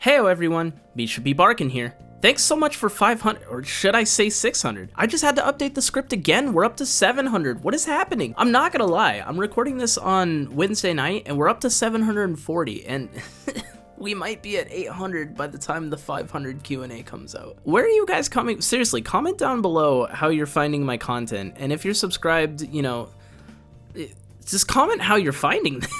Heyo everyone, Misha B. Barkin here. Thanks so much for 500, or should I say 600? I just had to update the script again, we're up to 700, what is happening? I'm not gonna lie, I'm recording this on Wednesday night, and we're up to 740, and we might be at 800 by the time the 500 Q&A comes out. Where are you guys coming? Seriously, comment down below how you're finding my content, and if you're subscribed, you know, just comment how you're finding this.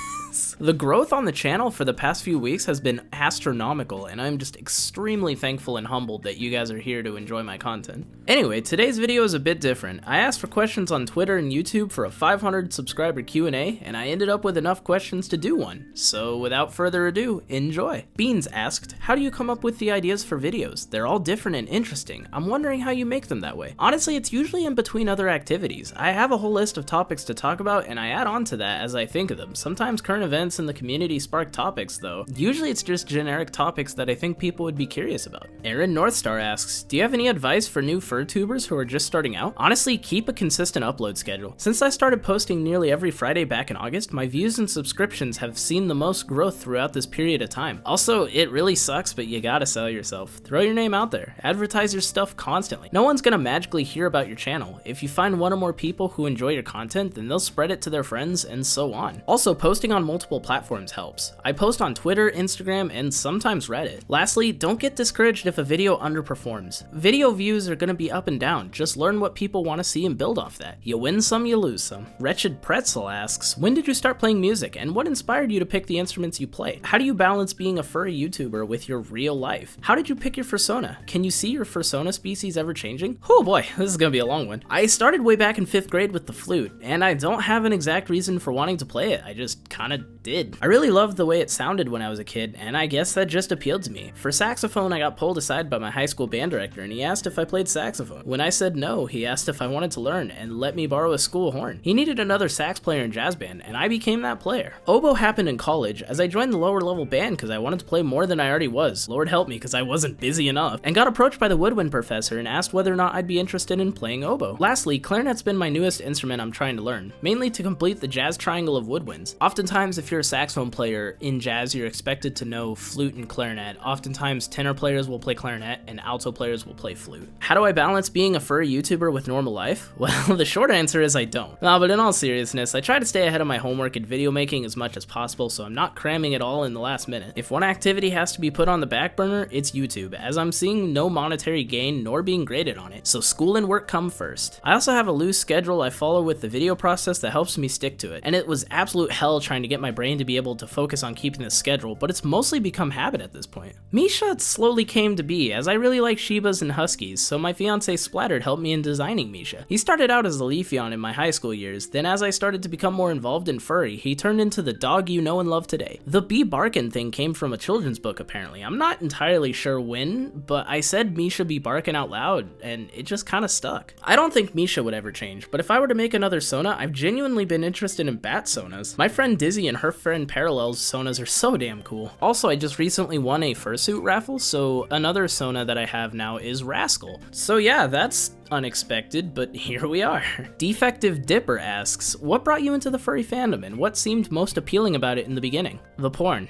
The growth on the channel for the past few weeks has been astronomical, and I'm just extremely thankful and humbled that you guys are here to enjoy my content. Anyway, today's video is a bit different. I asked for questions on Twitter and YouTube for a 500 subscriber Q&A, and I ended up with enough questions to do one. So without further ado, enjoy. Beans asked, how do you come up with the ideas for videos? They're all different and interesting. I'm wondering how you make them that way. Honestly, it's usually in between other activities. I have a whole list of topics to talk about, and I add on to that as I think of them. Sometimes current events in the community spark topics though. Usually it's just generic topics that I think people would be curious about. Aaron Northstar asks, do you have any advice for new fur tubers who are just starting out? Honestly, keep a consistent upload schedule. Since I started posting nearly every Friday back in August, my views and subscriptions have seen the most growth throughout this period of time. Also, it really sucks, but you gotta sell yourself. Throw your name out there. Advertise your stuff constantly. No one's gonna magically hear about your channel. If you find one or more people who enjoy your content, then they'll spread it to their friends and so on. Also, posting on multiple platforms helps. I post on Twitter, Instagram, and sometimes Reddit. Lastly, don't get discouraged if a video underperforms. Video views are gonna be up and down. Just learn what people want to see and build off that. You win some, you lose some. Wretched Pretzel asks, when did you start playing music and what inspired you to pick the instruments you play? How do you balance being a furry YouTuber with your real life? How did you pick your fursona? Can you see your fursona species ever changing? Oh boy, this is gonna be a long one. I started way back in 5th grade with the flute, and I don't have an exact reason for wanting to play it. I just kinda did. I really loved the way it sounded when I was a kid, and I guess that just appealed to me. For saxophone, I got pulled aside by my high school band director, and he asked if I played saxophone. When I said no, he asked if I wanted to learn and let me borrow a school horn. He needed another sax player in jazz band, and I became that player. Oboe happened in college, as I joined the lower level band because I wanted to play more than I already was. Lord help me, because I wasn't busy enough, and got approached by the woodwind professor and asked whether or not I'd be interested in playing oboe. Lastly, clarinet's been my newest instrument I'm trying to learn, mainly to complete the jazz triangle of woodwinds. Oftentimes, if you're a saxophone player in jazz, you're expected to know flute and clarinet. Oftentimes, tenor players will play clarinet and alto players will play flute. How do I balance being a furry YouTuber with normal life? Well, the short answer is I don't. No, but in all seriousness, I try to stay ahead of my homework and video making as much as possible, so I'm not cramming it all in the last minute. If one activity has to be put on the back burner, it's YouTube, as I'm seeing no monetary gain nor being graded on it, so school and work come first. I also have a loose schedule I follow with the video process that helps me stick to it, and it was absolute hell trying to get my brain to be able to focus on keeping this schedule, but it's mostly become habit at this point. Misha slowly came to be, as I really like Shibas and Huskies, so my fiance Splattered helped me in designing Misha. He started out as a Leafeon in my high school years, then as I started to become more involved in furry, he turned into the dog you know and love today. The B. Barkin thing came from a children's book apparently. I'm not entirely sure when, but I said Misha B. Barkin out loud, and it just kinda stuck. I don't think Misha would ever change, but if I were to make another Sona, I've genuinely been interested in bat Sonas. My friend Dizzy and her friend Parallel's Sonas are so damn cool. Also, I just recently won a fursuit raffle, so another Sona that I have now is Rascal. So yeah, that's unexpected, but here we are. Defective Dipper asks, what brought you into the furry fandom and what seemed most appealing about it in the beginning? The porn.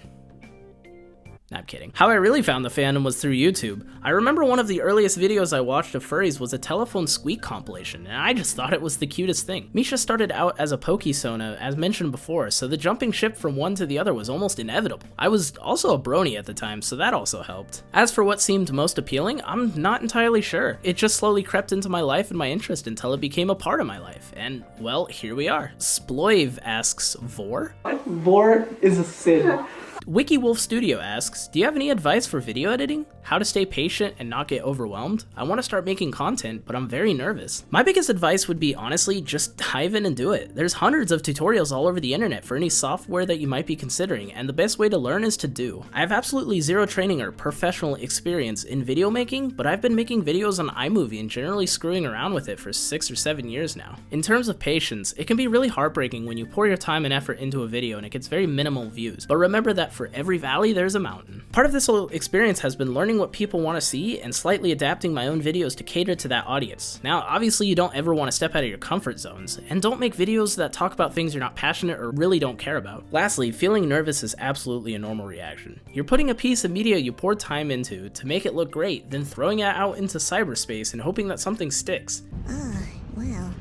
I'm kidding. How I really found the fandom was through YouTube. I remember one of the earliest videos I watched of furries was a telephone squeak compilation, and I just thought it was the cutest thing. Misha started out as a Pokesona, as mentioned before, so the jumping ship from one to the other was almost inevitable. I was also a brony at the time, so that also helped. As for what seemed most appealing, I'm not entirely sure. It just slowly crept into my life and my interest until it became a part of my life, and well, here we are. Sploive asks, Vor? Vor is a sin. WikiWolf Studio asks, do you have any advice for video editing? How to stay patient and not get overwhelmed? I want to start making content, but I'm very nervous. My biggest advice would be, honestly, just dive in and do it. There's hundreds of tutorials all over the internet for any software that you might be considering, and the best way to learn is to do. I have absolutely zero training or professional experience in video making, but I've been making videos on iMovie and generally screwing around with it for 6 or 7 years now. In terms of patience, it can be really heartbreaking when you pour your time and effort into a video and it gets very minimal views, but remember that that for every valley there's a mountain. Part of this whole experience has been learning what people want to see and slightly adapting my own videos to cater to that audience. Now, obviously you don't ever want to step out of your comfort zones, and don't make videos that talk about things you're not passionate or really don't care about. Lastly, feeling nervous is absolutely a normal reaction. You're putting a piece of media you poured time into to make it look great, then throwing it out into cyberspace and hoping that something sticks. Well,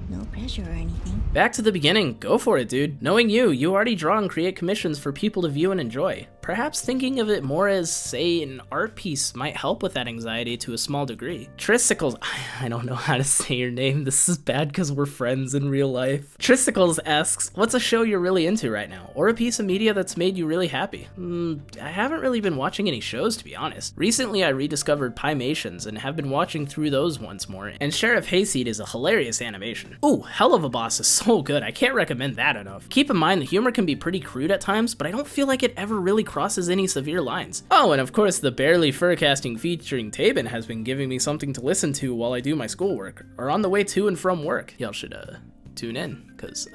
no pressure or anything. Back to the beginning, go for it, dude. Knowing you already draw and create commissions for people to view and enjoy. Perhaps thinking of it more as, say, an art piece might help with that anxiety to a small degree. Tristicles, I don't know how to say your name, this is bad because we're friends in real life. Tristicles asks, what's a show you're really into right now? Or a piece of media that's made you really happy? I haven't really been watching any shows, to be honest. Recently I rediscovered Pymations and have been watching through those once more, and Sheriff Hayseed is a hilarious animation. Ooh, Hell of a Boss is so good, I can't recommend that enough. Keep in mind the humor can be pretty crude at times, but I don't feel like it ever really crosses any severe lines. Oh, and of course the Barely Furcasting featuring Tabin has been giving me something to listen to while I do my schoolwork, or on the way to and from work. Y'all should tune in, cause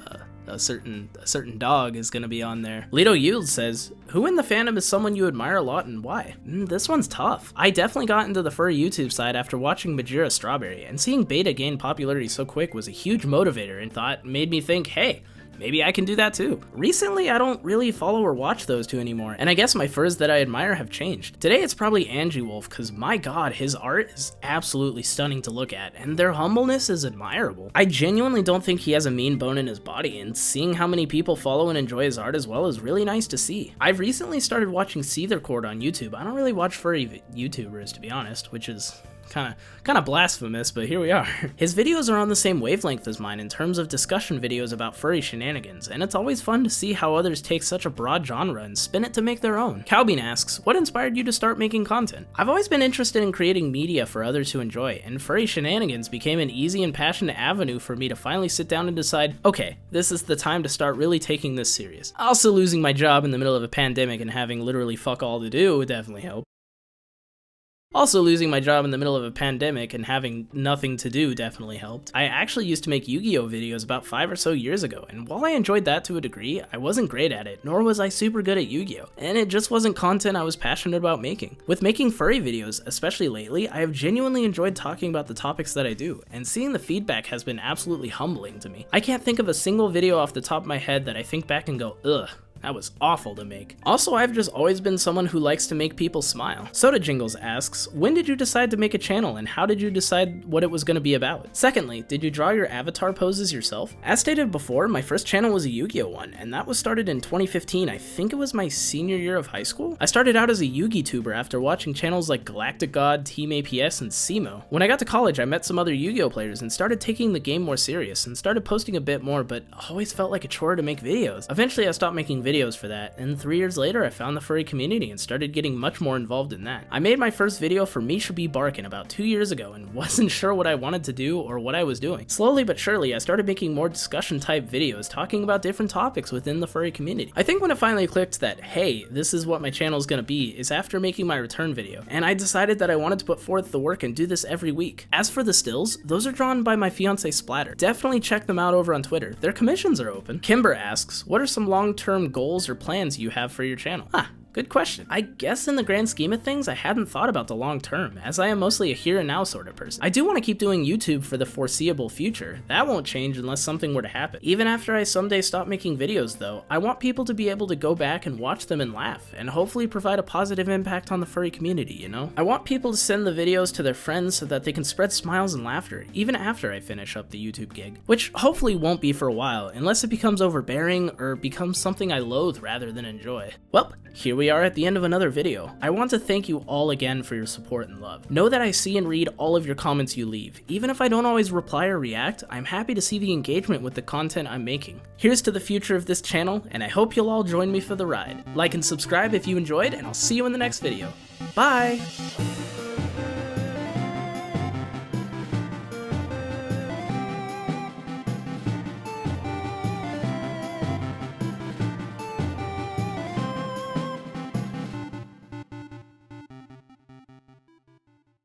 a certain dog is gonna be on there. Lito Yield says, who in the fandom is someone you admire a lot and why? This one's tough. I definitely got into the furry YouTube side after watching Majira Strawberry, and seeing Beta gain popularity so quick was a huge motivator and made me think, hey, maybe I can do that too. Recently, I don't really follow or watch those two anymore, and I guess my furs that I admire have changed. Today, it's probably Angie Wolf, cause my god, his art is absolutely stunning to look at, and their humbleness is admirable. I genuinely don't think he has a mean bone in his body, and seeing how many people follow and enjoy his art as well is really nice to see. I've recently started watching Seethercord on YouTube. I don't really watch furry YouTubers, to be honest, which is kind of blasphemous, but here we are. His videos are on the same wavelength as mine in terms of discussion videos about furry shenanigans, and it's always fun to see how others take such a broad genre and spin it to make their own. Cowbean asks, what inspired you to start making content? I've always been interested in creating media for others to enjoy, and furry shenanigans became an easy and passionate avenue for me to finally sit down and decide, okay, this is the time to start really taking this serious. Also, losing my job in the middle of a pandemic and having literally fuck all to do would definitely help. Also, losing my job in the middle of a pandemic and having nothing to do definitely helped. I actually used to make Yu-Gi-Oh videos about 5 or so years ago, and while I enjoyed that to a degree, I wasn't great at it, nor was I super good at Yu-Gi-Oh, and it just wasn't content I was passionate about making. With making furry videos, especially lately, I have genuinely enjoyed talking about the topics that I do, and seeing the feedback has been absolutely humbling to me. I can't think of a single video off the top of my head that I think back and go, ugh, that was awful to make. Also, I've just always been someone who likes to make people smile. Soda Jingles asks, when did you decide to make a channel and how did you decide what it was going to be about? Secondly, did you draw your avatar poses yourself? As stated before, my first channel was a Yu-Gi-Oh one, and that was started in 2015. I think it was my senior year of high school. I started out as a Yu-Gi tuber after watching channels like Galactic God, Team APS, and SEMO. When I got to college, I met some other Yu-Gi-Oh players and started taking the game more serious and started posting a bit more, but always felt like a chore to make videos. Eventually, I stopped making videos for that, and 3 years later I found the furry community and started getting much more involved in that. I made my first video for Me Should Be Barkin' about 2 years ago and wasn't sure what I wanted to do or what I was doing. Slowly but surely I started making more discussion type videos talking about different topics within the furry community. I think when it finally clicked that, hey, this is what my channel is gonna be, is after making my return video, and I decided that I wanted to put forth the work and do this every week. As for the stills, those are drawn by my fiance Splatter. Definitely check them out over on Twitter. Their commissions are open. Kimber asks, what are some long-term goals or plans you have for your channel? Good question. I guess in the grand scheme of things, I hadn't thought about the long term, as I am mostly a here and now sort of person. I do want to keep doing YouTube for the foreseeable future. That won't change unless something were to happen. Even after I someday stop making videos though, I want people to be able to go back and watch them and laugh, and hopefully provide a positive impact on the furry community, you know? I want people to send the videos to their friends so that they can spread smiles and laughter, even after I finish up the YouTube gig. Which hopefully won't be for a while, unless it becomes overbearing or becomes something I loathe rather than enjoy. Well, here we are at the end of another video. I want to thank you all again for your support and love. Know that I see and read all of your comments you leave. Even if I don't always reply or react, I'm happy to see the engagement with the content I'm making. Here's to the future of this channel, and I hope you'll all join me for the ride. Like and subscribe if you enjoyed, and I'll see you in the next video. Bye!